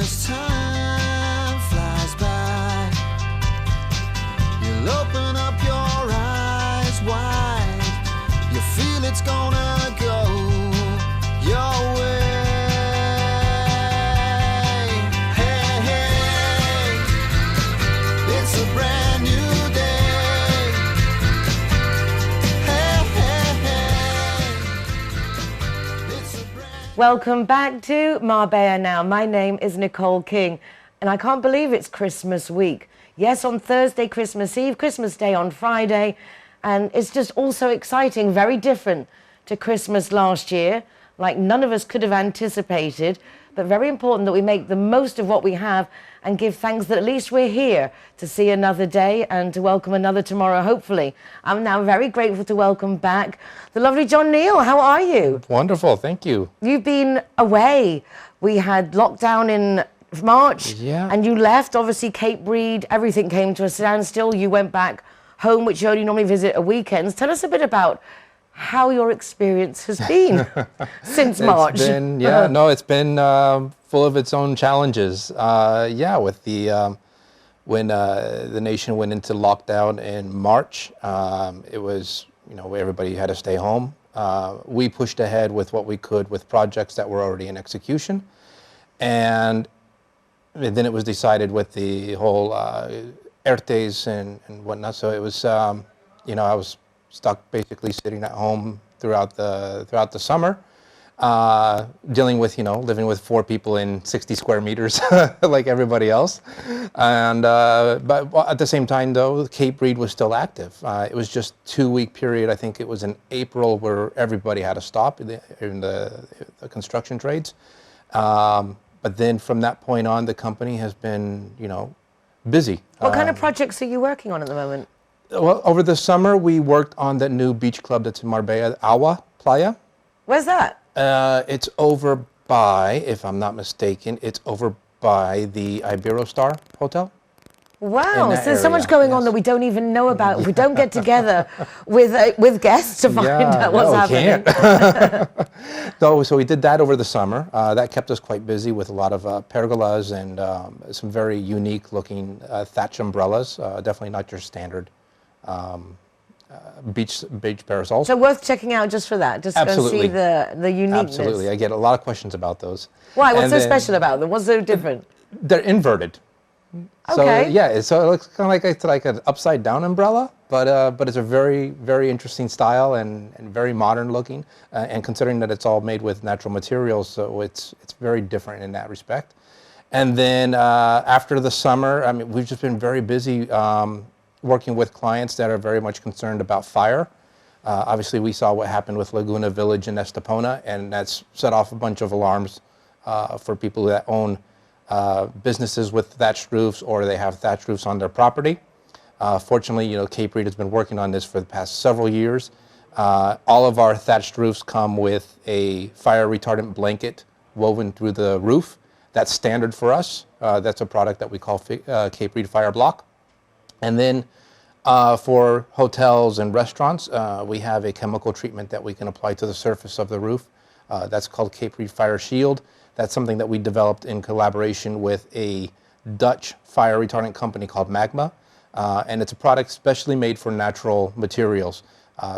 as time flies by, you'll open up your eyes wide. You feel it's gonna go your way. Hey, hey, it's a brand new day. Hey, hey, hey, it's a brand. Welcome back to Marbella Now. My name is Nicole King, and I can't believe it's Christmas week. Yes, on Thursday, Christmas Eve, Christmas Day on Friday, and it's just all so exciting, very different to Christmas last year, like none of us could have anticipated, but very important that we make the most of what we have and give thanks that at least we're here to see another day and to welcome another tomorrow, hopefully. I'm now very grateful to welcome back the lovely John Neal. How are you? Wonderful, thank you. You've been away. We had lockdown in March, Yeah. and you left. Obviously, Cape Breed, everything came to a standstill. You went back home, which you only normally visit at weekends. Tell us a bit about how your experience has been since March. It's been, it's been full of its own challenges. With the when the nation went into lockdown in March, it was, everybody had to stay home. We pushed ahead with what we could with projects that were already in execution, and then it was decided with the whole ERTEs and whatnot. So it was, I was stuck basically sitting at home throughout the summer, dealing with, living with 4 people in 60 square meters like everybody else. And but at the same time, though, Cape Breed was still active. It was just 2-week period. I think it was in April where everybody had to stop in the construction trades. But then from that point on, the company has been, busy. What kind of projects are you working on at the moment? Well, over the summer, we worked on that new beach club that's in Marbella, Agua Playa. Where's that? It's over by, if I'm not mistaken, it's over by the Iberostar Hotel. Wow, In so that there's so much area, going on yes. that we don't even know about. We don't get together with guests to find out what's happening. So we did that over the summer. That kept us quite busy with a lot of pergolas and some very unique looking thatch umbrellas. Definitely not your standard beach parasols. So worth checking out just for that, just to go see the uniqueness. Absolutely, I get a lot of questions about those. Why? What's And so then special about them? What's so different? They're inverted. Okay. So it looks kind of like an upside down umbrella, but it's a very, very interesting style and very modern looking. And considering that it's all made with natural materials, so it's very different in that respect. And then after the summer, we've just been very busy working with clients that are very much concerned about fire. Obviously, we saw what happened with Laguna Village in Estepona, and that's set off a bunch of alarms for people that own businesses with thatched roofs, or they have thatched roofs on their property. Fortunately, Cape Breed has been working on this for the past several years. All of our thatched roofs come with a fire retardant blanket woven through the roof. That's standard for us. That's a product that we call Cape Breed Fire Block. And then for hotels and restaurants, we have a chemical treatment that we can apply to the surface of the roof. That's called Cape Breed Fire Shield. That's something that we developed in collaboration with a Dutch fire retardant company called Magma. And it's a product specially made for natural materials.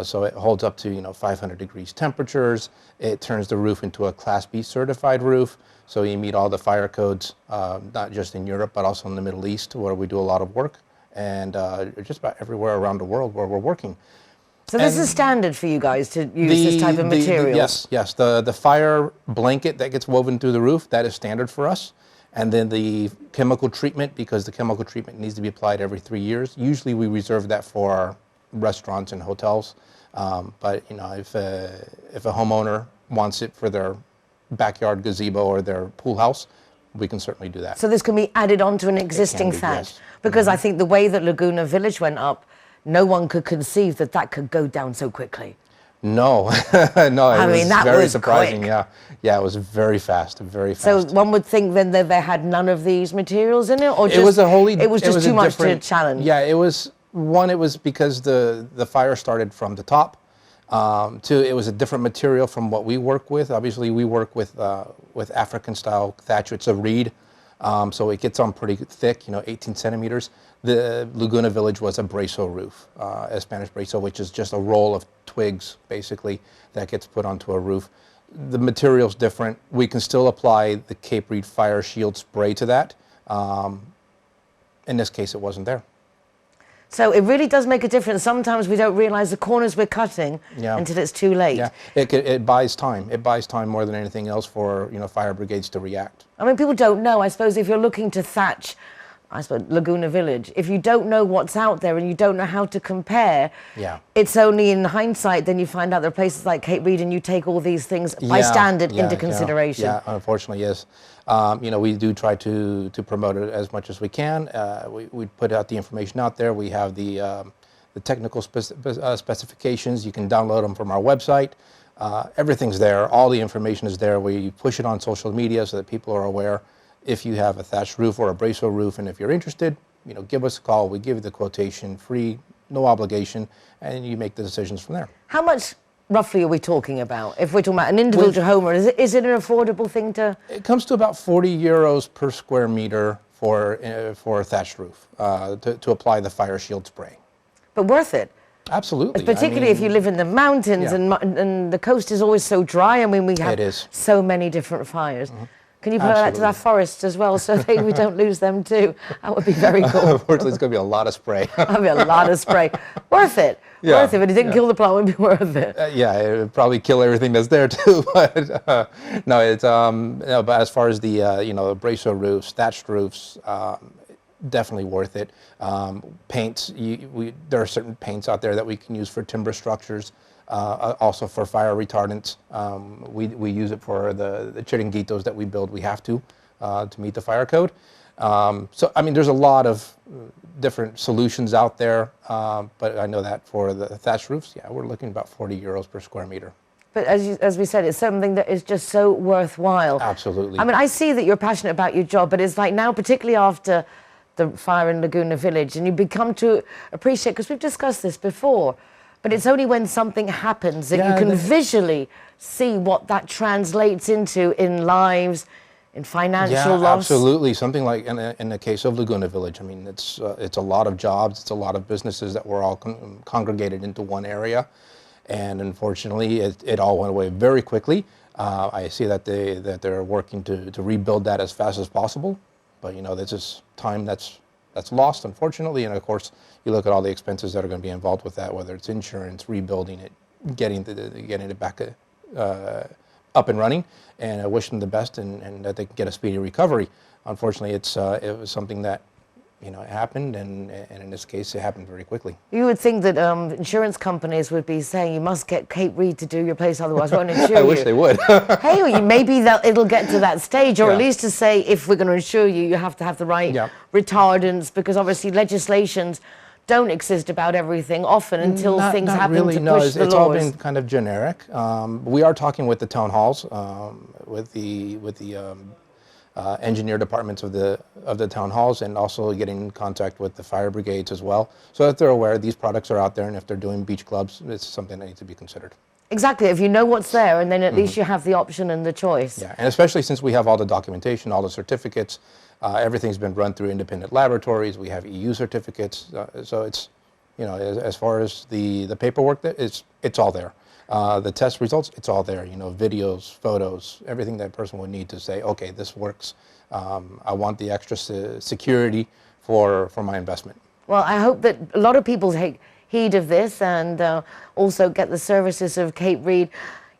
So it holds up to 500 degrees temperatures. It turns the roof into a Class B certified roof. So you meet all the fire codes, not just in Europe, but also in the Middle East, where we do a lot of work, and just about everywhere around the world where we're working. So this is standard for you guys to use this type of material? Yes. The fire blanket that gets woven through the roof, that is standard for us. And then the chemical treatment, because the chemical treatment needs to be applied every 3 years. Usually we reserve that for restaurants and hotels. But if a homeowner wants it for their backyard gazebo or their pool house, we can certainly do that. So this can be added onto an existing thatch? Yes. Because I think the way that Laguna Village went up, no one could conceive that could go down so quickly. No, no, it was that very was surprising. quick. Yeah, it was very fast. So one would think then that they had none of these materials in it, or just, it was just too much to challenge. Yeah, it was because the fire started from the top. Two, it was a different material from what we work with. Obviously, we work with African style thatch. It's a reed So it gets on pretty thick, 18 centimeters. The Laguna Village was a brazo roof, a Spanish brazo, which is just a roll of twigs, basically, that gets put onto a roof. The material's different. We can still apply the Cape Reed Fire Shield spray to that. In this case, it wasn't there. So it really does make a difference. Sometimes we don't realize the corners we're cutting until it's too late. Yeah, it buys time. It buys time more than anything else for fire brigades to react. I mean, people don't know. I suppose if you're looking to thatch, I suppose, Laguna Village, if you don't know what's out there and you don't know how to compare, it's only in hindsight then you find out there are places like Cape Reed and you take all these things by standard into consideration. Yeah, unfortunately, yes. We do try to promote it as much as we can. We put out the information out there. We have the technical specifications. You can download them from our website. Everything's there. All the information is there. We push it on social media so that people are aware. If you have a thatched roof or a brazo roof, and if you're interested, give us a call. We give you the quotation, free, no obligation, and you make the decisions from there. How much roughly are we talking about? If we're talking about an individual homeowner, is it an affordable thing to? It comes to about 40 euros per square meter for a thatched roof to apply the fire shield spray. But worth it. Absolutely. Particularly if you live in the mountains and the coast is always so dry. I mean, we have so many different fires. Can you put that to our forests as well so that we don't lose them too? That would be very cool. Unfortunately, it's going to be a lot of spray. That'd be a lot of spray. Worth it. Worth it. But it didn't kill the plant, it would be worth it. It would probably kill everything that's there too. But no, it's but as far as the brazo roofs, thatched roofs, definitely worth it. Paints, there are certain paints out there that we can use for timber structures. Also for fire retardants. We use it for the chiringuitos that we build. We have to meet the fire code. So, I mean, there's a lot of different solutions out there, but I know that for the thatched roofs, we're looking about 40 euros per square meter. But as we said, it's something that is just so worthwhile. Absolutely. I mean, I see that you're passionate about your job, but it's like now, particularly after the fire in Laguna Village, and you become to appreciate, because we've discussed this before, but it's only when something happens that you can visually see what that translates into in lives, in financial loss. Absolutely. Something like in the case of Laguna Village, I mean, it's a lot of jobs, it's a lot of businesses that were all congregated into one area, and unfortunately, it all went away very quickly. I see that they're working to rebuild that as fast as possible, but this is time that's lost, unfortunately, and of course, you look at all the expenses that are going to be involved with that, whether it's insurance, rebuilding it, getting it back up and running, and I wish them the best and that they can get a speedy recovery. Unfortunately, it was something that it happened, and in this case, it happened very quickly. You would think that insurance companies would be saying you must get Cape Reed to do your place, otherwise we won't insure you. I wish they would. Hey, well, maybe it'll get to that stage, or at least to say if we're going to insure you, you have to have the right retardants, because obviously legislations don't exist about everything often until things happen to push the laws. It's all been kind of generic. We are talking with the town halls, with the engineer departments of the town halls, and also getting in contact with the fire brigades as well, so that they're aware these products are out there, and if they're doing beach clubs, it's something that needs to be considered. Exactly, if you know what's there, and then at least you have the option and the choice. Yeah, and especially since we have all the documentation, all the certificates, everything's been run through independent laboratories. We have EU certificates, so it's, as far as the paperwork, it's all there. The test results, it's all there. Videos, photos, everything that person would need to say, okay, this works. I want the extra security for my investment. Well, I hope that a lot of people take heed of this and also get the services of Cape Reed.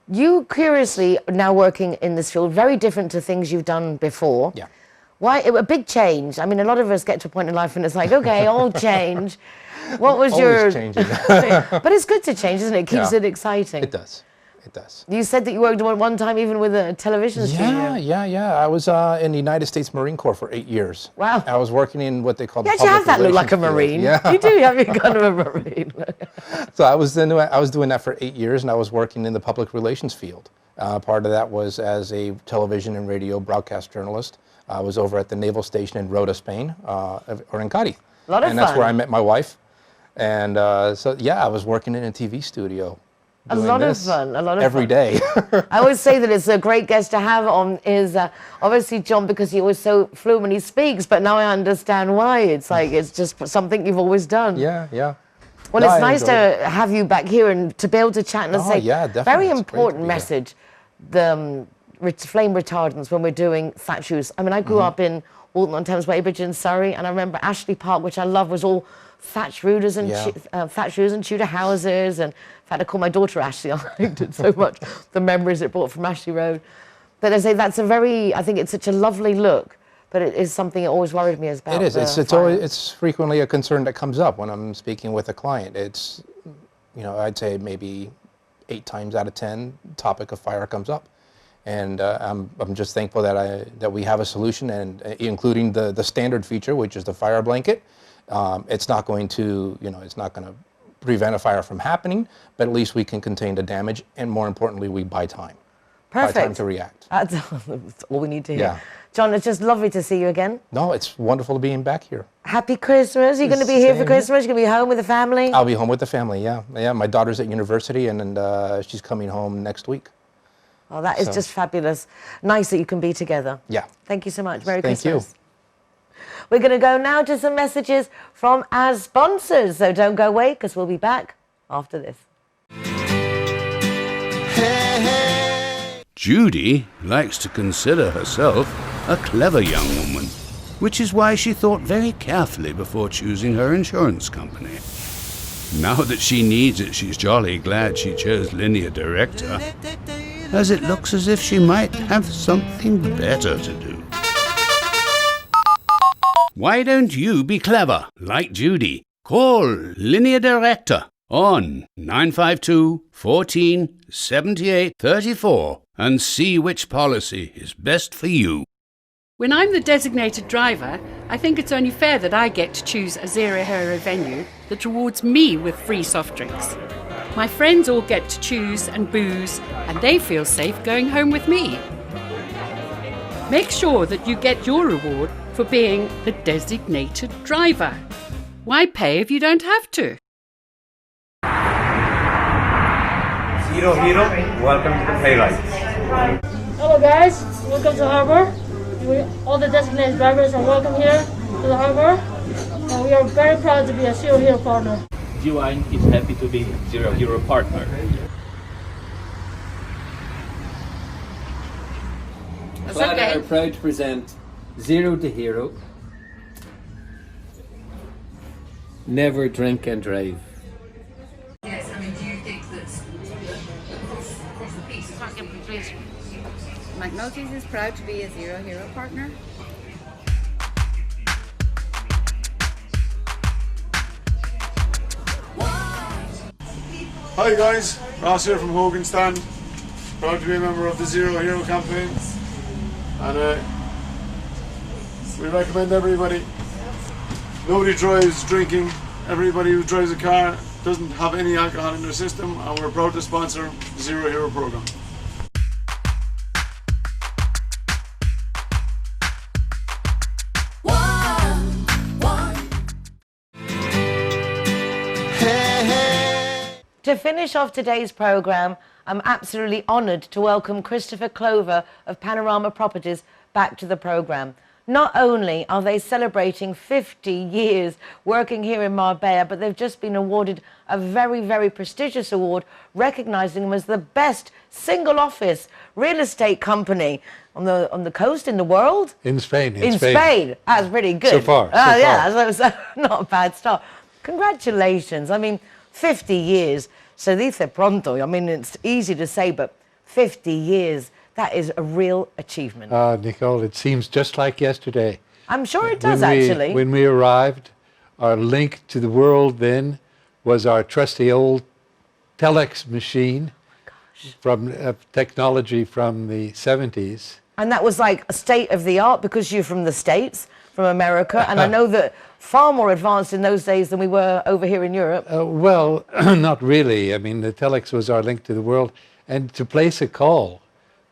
You curiously now working in this field, very different to things you've done before. Yeah. Why a big change? I mean, a lot of us get to a point in life and it's like, okay, I'll change. What was Always changing. But it's good to change, isn't it? It keeps it exciting. It does. It does. You said that you worked one time even with a television studio. Yeah. I was in the United States Marine Corps for 8 years. Wow. I was working in what they call the You public have that look like a relations Marine. field. Yeah. You do have your kind of a Marine. So I was doing that for 8 years, and I was working in the public relations field. Part of that was as a television and radio broadcast journalist. I was over at the naval station in Rota, Spain, or in Cadiz. A lot of and that's fun. where I met my wife. And I was working in a TV studio. A doing lot of this fun, a lot of every fun. day. I always say that it's a great guest to have on is obviously John, because he was so fluent when he speaks, but now I understand why. It's like, it's just something you've always done. Yeah, yeah. Well, No, it's I nice enjoyed it. to have you back here and to be able to chat and Oh, say, yeah, definitely. very It's great to important be here. message, the flame retardants when we're doing thatch roofs. I mean, I grew up in Walton-on-Thames, Weybridge in Surrey, and I remember Ashley Park, which I love, was all thatch roofs and Yeah. thatch roofs and Tudor houses. And in fact, I call my daughter Ashley. I liked it so much, the memories it brought from Ashley Road. But I say that's a very, I think it's such a lovely look, but it is something that always worried me about. It is. the It's fire. always, it's frequently a concern that comes up when I'm speaking with a client. It's, you know, I'd say maybe 8 times out of 10, topic of fire comes up, and I'm just thankful that we have a solution, and including the standard feature, which is the fire blanket. It's not going to, you know, it's not going to prevent a fire from happening, but at least we can contain the damage, and more importantly, we buy time. Buy time Perfect. to react. That's all we need to hear. Yeah. John, it's just lovely to see you again. No, it's wonderful being back here. Happy Christmas. You're going to be here for Same. Christmas? You're going to be home with the family? I'll be home with the family, yeah. Yeah, my daughter's at university, and she's coming home next week. Oh, that is So- just fabulous. Nice that you can be together. Yeah. Thank you so much. Merry Thank you. Christmas. We're going to go now to some messages from our sponsors. So don't go away, because we'll be back after this. Hey, hey. Judy likes to consider herself a clever young woman, which is why she thought very carefully before choosing her insurance company. Now that she needs it, she's jolly glad she chose Linear Director, as it looks as if she might have something better to do. Why don't you be clever, like Judy? Call Linear Director on 952 14 78 34 and see which policy is best for you. When I'm the designated driver, I think it's only fair that I get to choose a zero-hero venue that rewards me with free soft drinks. My friends all get to choose and booze, and they feel safe going home with me. Make sure that you get your reward for being the designated driver. Why pay if you don't have to? Hero, welcome to the playwright. Hello guys, welcome to Harbor. All the designated drivers are welcome here to the Harbor. And we are very proud to be a Zero Hero partner. G-Wine is happy to be Zero Hero partner. Clara are proud to present Zero to Hero. Never drink and drive. Yes, I mean, do you think that's across the piece? McNulty's is proud to be a Zero Hero partner. Hi guys, Ross here from Hogan Stand. Proud to be a member of the Zero Hero campaign. And we recommend everybody. Nobody drives drinking. Everybody who drives a car doesn't have any alcohol in their system, and we're proud to sponsor the Zero Hero program. To finish off today's programme, I'm absolutely honoured to welcome Christopher Clover of Panorama Properties back to the programme. Not only are they celebrating 50 years working here in Marbella, but they've just been awarded a very, very prestigious award recognising them as the best single office real estate company on the coast in the world. In Spain. In Spain. That's pretty good. So far. Yeah, that was not a bad start. Congratulations. I mean, 50 years. Se dice pronto. I mean, it's easy to say, but 50 years, that is a real achievement. Nicole, it seems just like yesterday. I'm sure it does, actually. When we arrived, our link to the world then was our trusty old telex machine from technology from the 70s. And that was like a state of the art because you're from the States, from America, and I know that far more advanced in those days than we were over here in Europe. Well, not really. I mean, the telex was our link to the world. And to place a call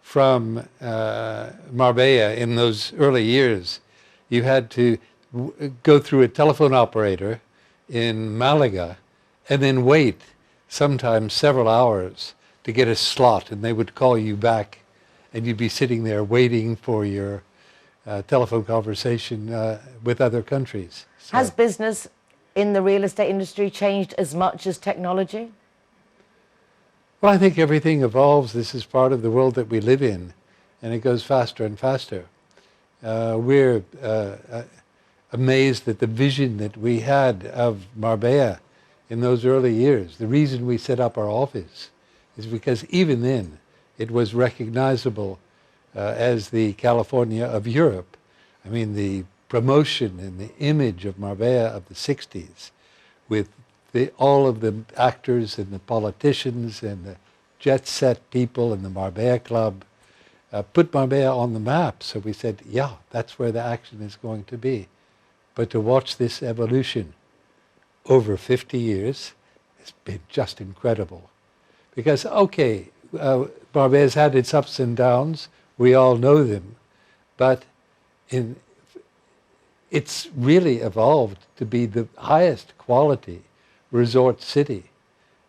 from Marbella in those early years, you had to go through a telephone operator in Malaga and then wait sometimes several hours to get a slot, and they would call you back, and you'd be sitting there waiting for your telephone conversation with other countries. So, has business in the real estate industry changed as much as technology? well, I think everything evolves. This is part of the world that we live in, and it goes faster and faster. We're amazed at the vision that we had of Marbella in those early years. The reason we set up our office is because even then it was recognizable as the California of Europe. I mean, the promotion and the image of Marbella of the 60s with all of the actors and the politicians and the jet set people and the Marbella Club put Marbella on the map. So we said, yeah, that's where the action is going to be. But to watch this evolution over 50 years has been just incredible. Because, okay, Marbella's had its ups and downs. We all know them. But it's really evolved to be the highest quality resort city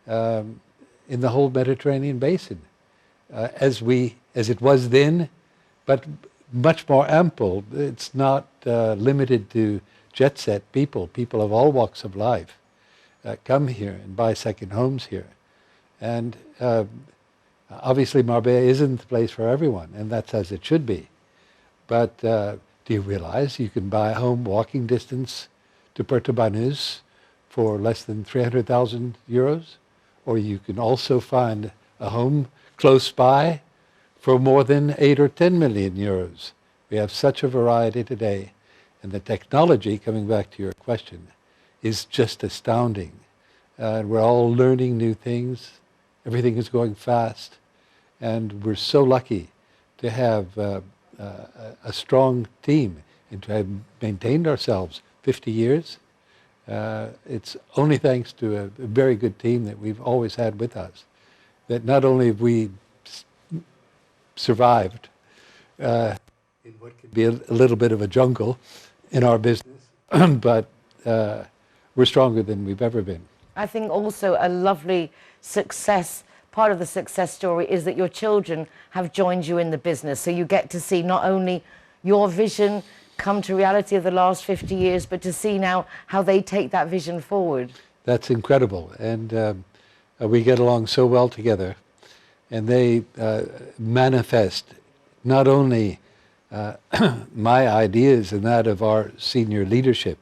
in the whole Mediterranean basin, as it was then, but much more ample. It's not limited to jet set people. People of all walks of life come here and buy second homes here. And obviously Marbella isn't the place for everyone, and that's as it should be. But do you realize you can buy a home walking distance to Puerto Banús for less than 300,000 euros? Or you can also find a home close by for more than 8 or 10 million euros. We have such a variety today. And the technology, coming back to your question, is just astounding. We're all learning new things. Everything is going fast. And we're so lucky to have a strong team and to have maintained ourselves 50 years. It's only thanks to a very good team that we've always had with us that not only have we survived in what could be a little bit of a jungle in our business, but we're stronger than we've ever been. I think also a lovely success, part of the success story is that your children have joined you in the business. So you get to see not only your vision come to reality of the last 50 years, but to see now how they take that vision forward. That's incredible. And we get along so well together. And they manifest not only my ideas and that of our senior leadership,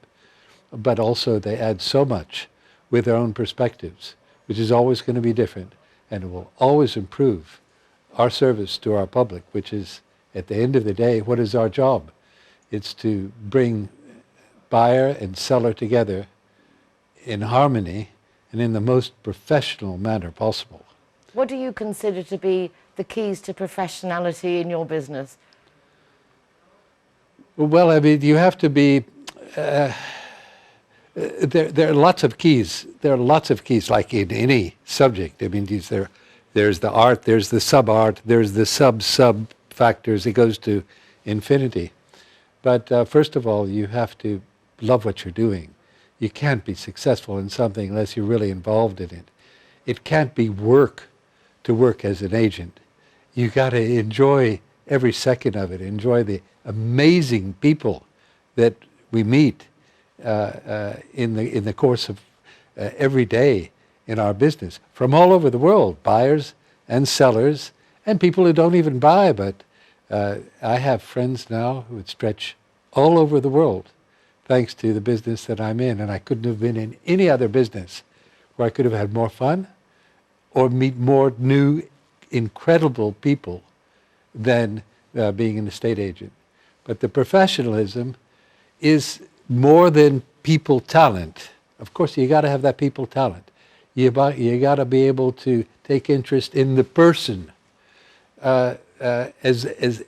but also they add so much with their own perspectives, which is always going to be different. And it will always improve our service to our public, which is, at the end of the day, what is our job? It's to bring buyer and seller together in harmony and in the most professional manner possible. What do you consider to be the keys to professionality in your business? Well, I mean, you have to be... there are lots of keys. There are lots of keys, like in any subject. I mean, there's the art, there's the sub-art, there's the sub-sub factors. It goes to infinity. But first of all, you have to love what you're doing. You can't be successful in something unless you're really involved in it. It can't be work to work as an agent. You got to enjoy every second of it. Enjoy the amazing people that we meet in the course of every day in our business from all over the world, buyers and sellers and people who don't even buy, but I have friends now who would stretch all over the world thanks to the business that I'm in, and I couldn't have been in any other business where I could have had more fun or meet more new, incredible people than being an estate agent. But the professionalism is more than people talent. Of course, you got to have that people talent. You got to be able to take interest in the person as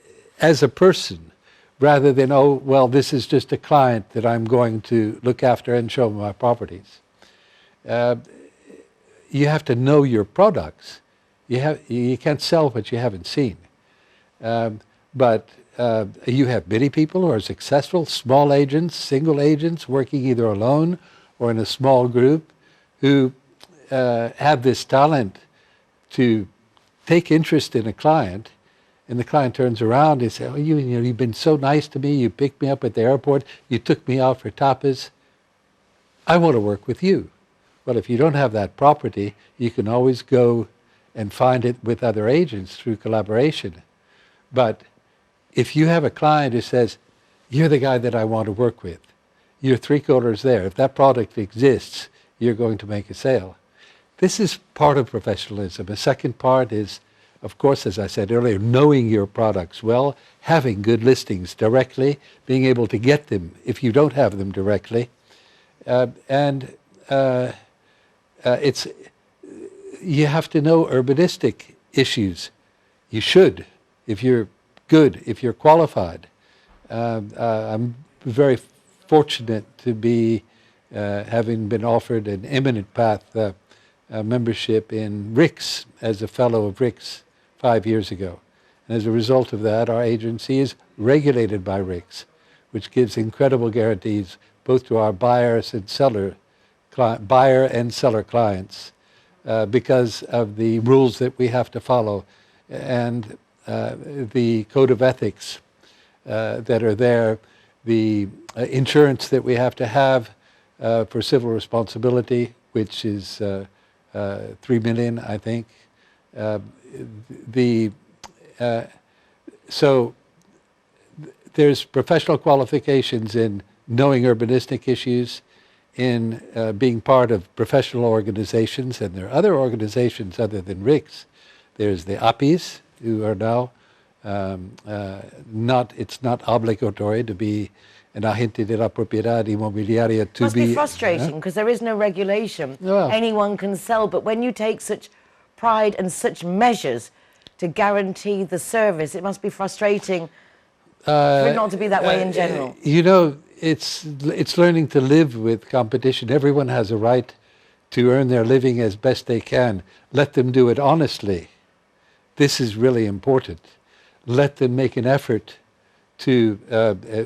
a person, rather than, oh, well, this is just a client that I'm going to look after and show my properties. You have to know your products. You can't sell what you haven't seen. But you have many people who are successful, small agents, single agents, working either alone or in a small group, who have this talent to take interest in a client, and the client turns around and says, oh, you've been so nice to me, you picked me up at the airport, you took me out for tapas, I want to work with you. Well, if you don't have that property, you can always go and find it with other agents through collaboration. But if you have a client who says, you're the guy that I want to work with, you're three-quarters there. If that product exists, you're going to make a sale. This is part of professionalism. The second part is, of course, as I said earlier, knowing your products well, having good listings directly, being able to get them if you don't have them directly. You have to know urbanistic issues. You should, if you're good, if you're qualified. I'm very fortunate to be having been offered an eminent path membership in RICS as a fellow of RICS 5 years ago. And as a result of that, our agency is regulated by RICS, which gives incredible guarantees both to our buyers and seller clients because of the rules that we have to follow and the code of ethics that are there, the insurance that we have to have for civil responsibility, which is $3 million, I think. So there's professional qualifications in knowing urbanistic issues, in being part of professional organizations, and there are other organizations other than RICS. There's the APIs, who are now it's not obligatory to be an agente de la propiedad inmobiliaria to be frustrating because there is no regulation. Well, anyone can sell, but when you take such pride and such measures to guarantee the service, it must be frustrating for it not to be that way in general. You know, it's learning to live with competition. Everyone has a right to earn their living as best they can. Let them do it honestly. This is really important. Let them make an effort to,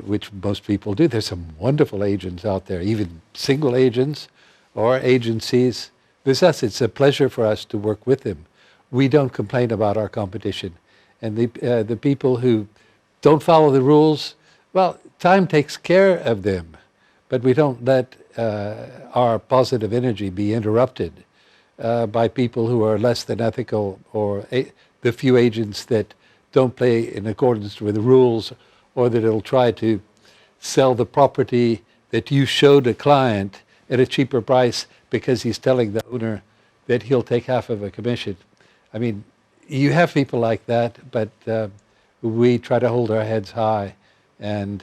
which most people do. There's some wonderful agents out there, even single agents or agencies. With us, it's a pleasure for us to work with them. We don't complain about our competition. And the people who don't follow the rules, well, time takes care of them. But we don't let our positive energy be interrupted by people who are less than ethical, or the few agents that don't play in accordance with the rules, or that will try to sell the property that you showed a client at a cheaper price because he's telling the owner that he'll take half of a commission. I mean, you have people like that, but we try to hold our heads high and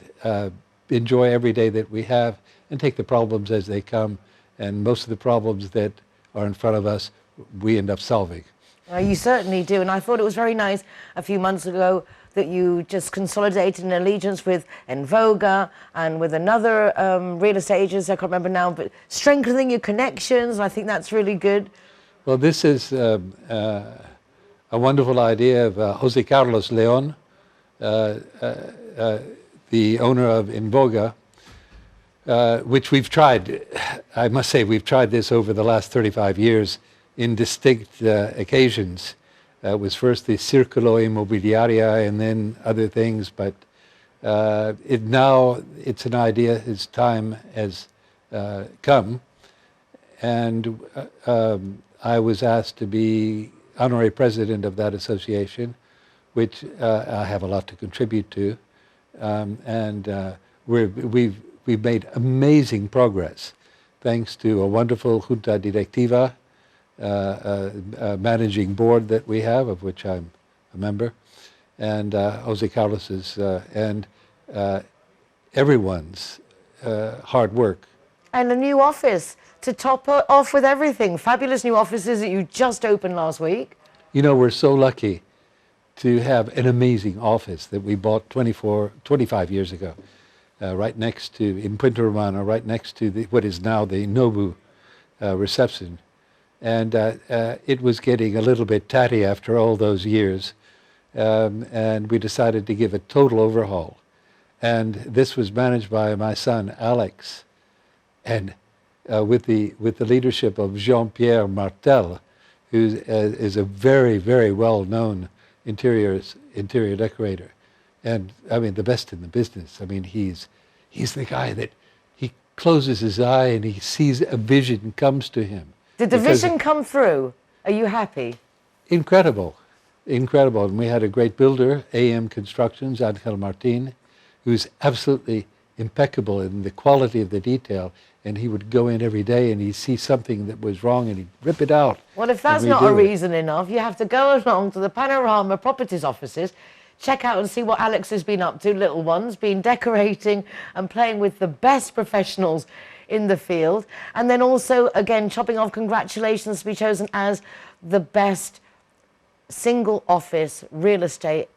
enjoy every day that we have and take the problems as they come. And most of the problems that are in front of us, we end up solving. You certainly do, and I thought it was very nice a few months ago that you just consolidated an allegiance with Envoga and with another real estate agents, I can't remember now, but strengthening your connections, I think that's really good. Well, this is a wonderful idea of Jose Carlos Leon, the owner of Envoga, which we've tried. I must say, we've tried this over the last 35 years in distinct occasions. It was first the Circulo Immobiliaria and then other things, but now it's an idea, its time has come. And I was asked to be honorary president of that association, which I have a lot to contribute to. We've made amazing progress thanks to a wonderful junta directiva, managing board that we have, of which I'm a member, and Jose Carlos's and everyone's hard work. And a new office to top off with everything. Fabulous new offices that you just opened last week. You know, we're so lucky to have an amazing office that we bought 25 years ago, right next to, in Punta Romana, right next to what is now the Nobu reception. And it was getting a little bit tatty after all those years, and we decided to give a total overhaul. And this was managed by my son, Alex. And with the leadership of Jean-Pierre Martel, who is a very, very well-known interior decorator, and I mean the best in the business. I mean he's the guy that he closes his eye and he sees a vision comes to him. Did the vision come through? Are you happy? Incredible, incredible. And we had a great builder, AM Constructions, Angel Martin, who's absolutely impeccable in the quality of the detail. And he would go in every day and he'd see something that was wrong and he'd rip it out. Well, if that's not a reason enough, you have to go along to the Panorama Properties offices, check out and see what Alex has been up to, little ones, been decorating and playing with the best professionals in the field. And then also, again, chopping off congratulations to be chosen as the best single office real estate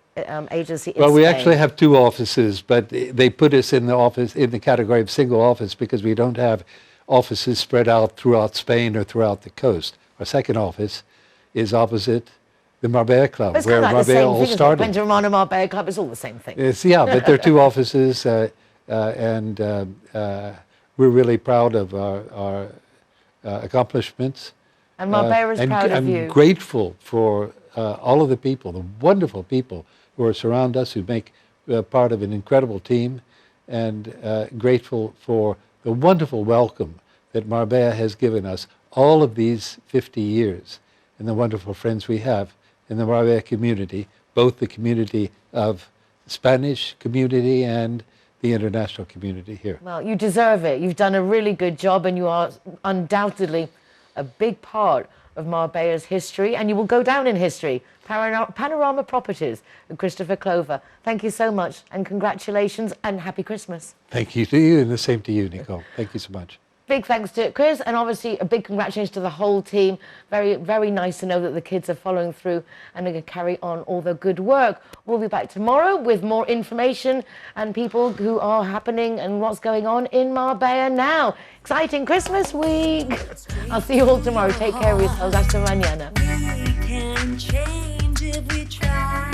agency in Well, we Spain. actually have 2 offices, but they put us in the office in the category of single office because we don't have offices spread out throughout Spain or throughout the coast. Our second office is opposite the Marbella Club, It's where kind of like Marbella the all same started. thing, Panorama Marbella Club, it's all the same thing. Yeah, but there are 2 offices, and we're really proud of our accomplishments. And Marbella is proud of you. I'm grateful for all of the people, the wonderful people who are surround us, who make part of an incredible team, and grateful for the wonderful welcome that Marbella has given us all of these 50 years, and the wonderful friends we have in the Marbella community, both the community of Spanish community and the international community here. Well, you deserve it. You've done a really good job, and you are undoubtedly a big part of Marbella's history, and you will go down in history. Panorama Properties and Christopher Clover. Thank you so much, and congratulations, and happy Christmas. Thank you to you, and the same to you, Nicole. Thank you so much. Big thanks to Chris, and obviously a big congratulations to the whole team. Very, very nice to know that the kids are following through and are going to carry on all the good work. We'll be back tomorrow with more information and people who are happening and what's going on in Marbella now. Exciting Christmas week. I'll see you all tomorrow. Take care of yourselves. Hasta mañana. We can change if we try.